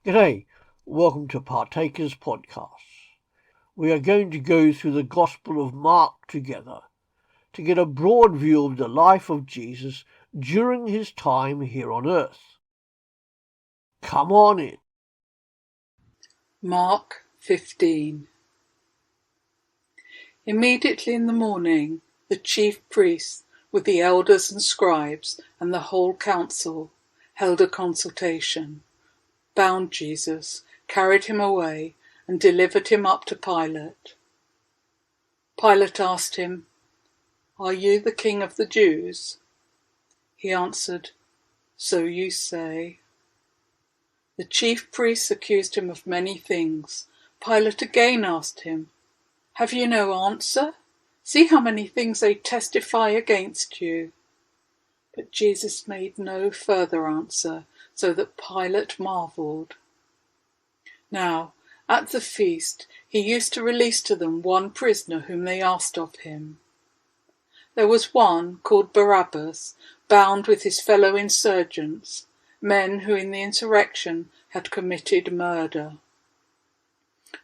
G'day, welcome to Partakers podcast. We are going to go through the Gospel of Mark together to get a broad view of the life of Jesus during his time here on earth. Come on in. Mark 15. Immediately in the morning, the chief priests, with the elders and scribes and the whole council, held a consultation, bound Jesus, carried him away, and delivered him up to Pilate. Pilate asked him, "Are you the king of the Jews?" He answered, "So you say." The chief priests accused him of many things. Pilate again asked him, "Have you no answer? See how many things they testify against you." But Jesus made no further answer, so that Pilate marveled. Now, at the feast, he used to release to them one prisoner whom they asked of him. There was one called Barabbas, bound with his fellow insurgents, men who in the insurrection had committed murder.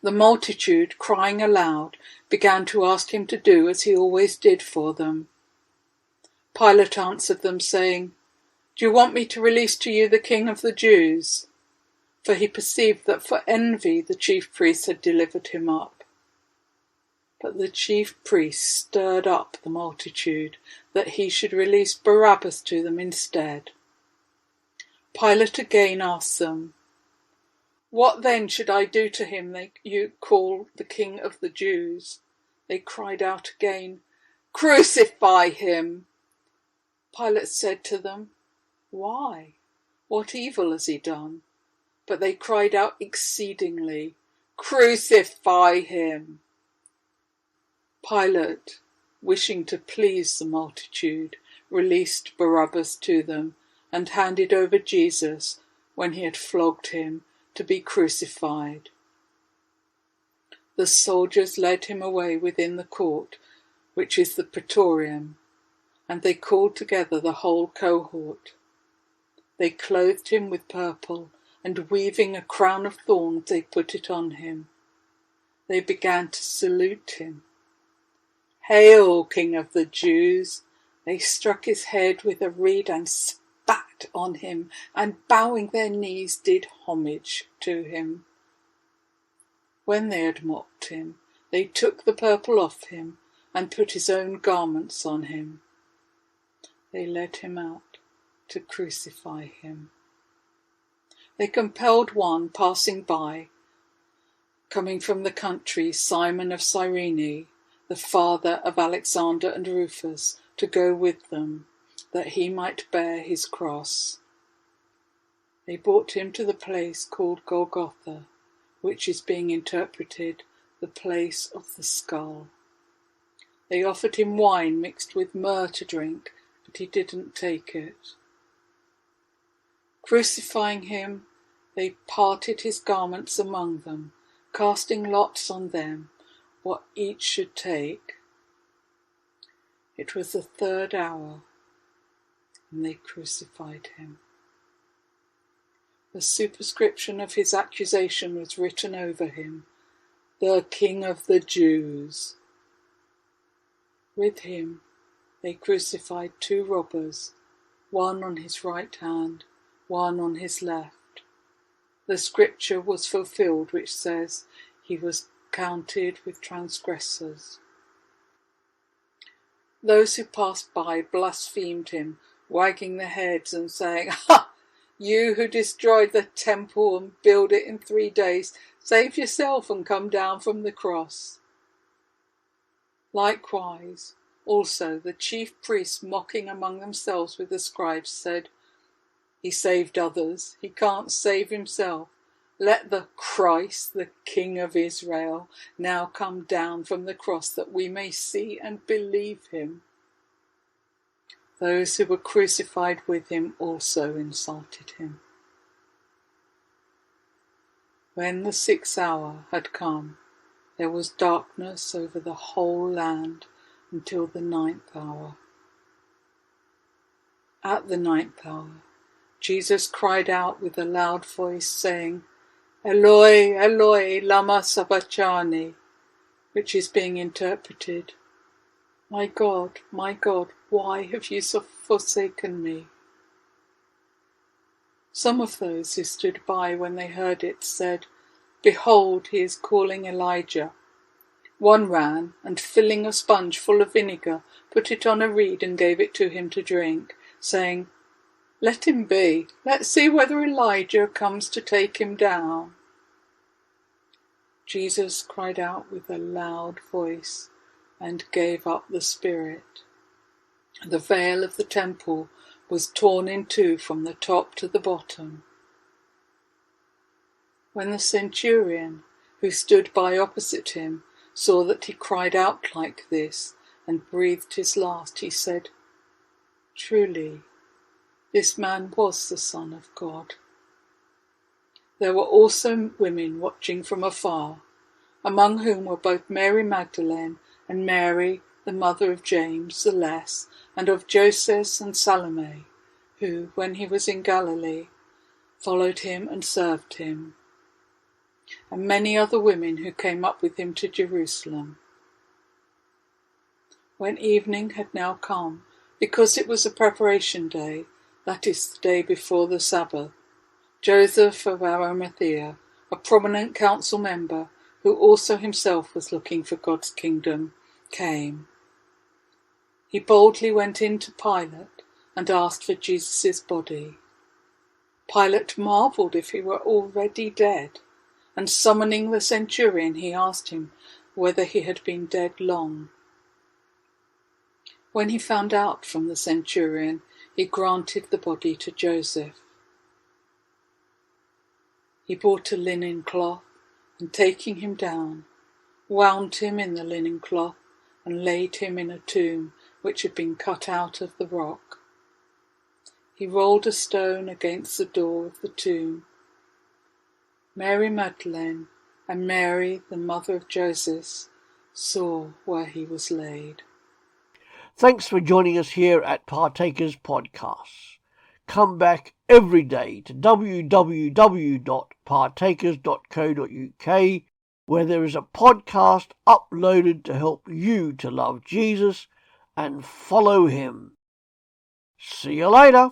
The multitude, crying aloud, began to ask him to do as he always did for them. Pilate answered them, saying, "Do you want me to release to you the King of the Jews?" For he perceived that for envy the chief priests had delivered him up. But the chief priests stirred up the multitude, that he should release Barabbas to them instead. Pilate again asked them, "What then should I do to him you call the King of the Jews?" They cried out again, "Crucify him!" Pilate said to them, "Why? What evil has he done?" But they cried out exceedingly, "Crucify him!" Pilate, wishing to please the multitude, released Barabbas to them and handed over Jesus, when he had flogged him, to be crucified. The soldiers led him away within the court, which is the Praetorium, and they called together the whole cohort. They clothed him with purple, and weaving a crown of thorns they put it on him. They began to salute him. "Hail, King of the Jews!" They struck his head with a reed and spat on him, and bowing their knees did homage to him. When they had mocked him, they took the purple off him and put his own garments on him. They led him out to crucify him. They compelled one passing by, coming from the country, Simon of Cyrene, the father of Alexander and Rufus, to go with them, that he might bear his cross. They brought him to the place called Golgotha, which is being interpreted the place of the skull. They offered him wine mixed with myrrh to drink, but he didn't take it. Crucifying him, they parted his garments among them, casting lots on them, what each should take. It was the third hour, and they crucified him. The superscription of his accusation was written over him, "The King of the Jews." With him they crucified two robbers, one on his right hand, one on his left. The scripture was fulfilled which says, "He was counted with transgressors." Those who passed by blasphemed him, wagging their heads and saying, "Ha! You who destroyed the temple and built it in 3 days, save yourself and come down from the cross." Likewise, also the chief priests, mocking among themselves with the scribes, said, "He saved others, he can't save himself. Let the Christ, the King of Israel, now come down from the cross, that we may see and believe him." Those who were crucified with him also insulted him. When the 6th hour had come, there was darkness over the whole land until the 9th hour. At the 9th hour, Jesus cried out with a loud voice, saying, Eloi, Eloi, lama sabachthani, which is being interpreted, my God, why have you forsaken me? Some of those who stood by when they heard it said, Behold, he is calling Elijah. One ran, and filling a sponge full of vinegar, put it on a reed and gave it to him to drink, saying, Let him be. Let's see whether Elijah comes to take him down. Jesus cried out with a loud voice and gave up the spirit. The veil of the temple was torn in two from the top to the bottom. When the centurion, who stood by opposite him, saw that he cried out like this and breathed his last, he said, Truly, this man was the Son of God. There were also women watching from afar, among whom were both Mary Magdalene and Mary, the mother of James the Less, and of Joseph and Salome, who, when he was in Galilee, followed him and served him, and many other women who came up with him to Jerusalem. When evening had now come, because it was a preparation day, that is the day before the Sabbath, Joseph of Arimathea, a prominent council member, who also himself was looking for God's kingdom, came. He boldly went in to Pilate and asked for Jesus' body. Pilate marvelled if he were already dead, and summoning the centurion, he asked him whether he had been dead long. When he found out from the centurion, he granted the body to Joseph. He bought a linen cloth, and taking him down, wound him in the linen cloth, and laid him in a tomb which had been cut out of the rock. He rolled a stone against the door of the tomb. Mary Magdalene and Mary, the mother of Joseph, saw where he was laid. Thanks for joining us here at Partakers Podcasts. Come back every day to www.partakers.co.uk, where there is a podcast uploaded to help you to love Jesus and follow him. See you later.